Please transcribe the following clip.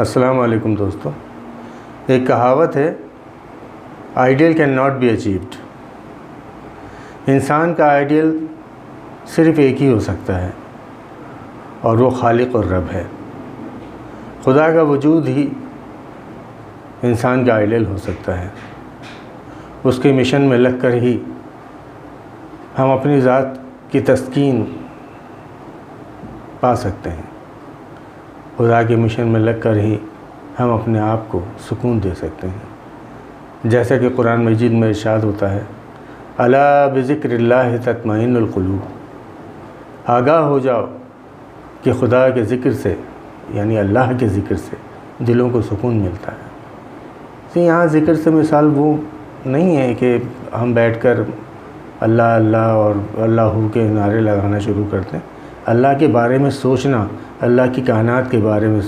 السلام علیکم دوستو، ایک کہاوت ہے، ideal can not be achieved. انسان کا آئیڈیل صرف ایک ہی ہو سکتا ہے اور وہ خالق اور رب ہے۔ خدا کا وجود ہی انسان کا آئیڈیل ہو سکتا ہے۔ اس کے مشن میں لگ کر ہی ہم اپنی ذات کی تسکین پا سکتے ہیں۔ خدا کے مشن میں لگ کر ہی ہم اپنے آپ کو سکون دے سکتے ہیں، جیسا کہ قرآن مجید میں ارشاد ہوتا ہے، الا بذکر اللہ تطمئن القلوب۔ آگاہ ہو جاؤ کہ خدا کے ذکر سے، یعنی اللہ کے ذکر سے دلوں کو سکون ملتا ہے۔ تو یہاں ذکر سے مثال وہ نہیں ہے کہ ہم بیٹھ کر اللہ اللہ اور اللہ کے نعرے لگانا شروع کرتے ہیں۔ اللہ کے بارے میں سوچنا، اللہ کی کائنات کے بارے میں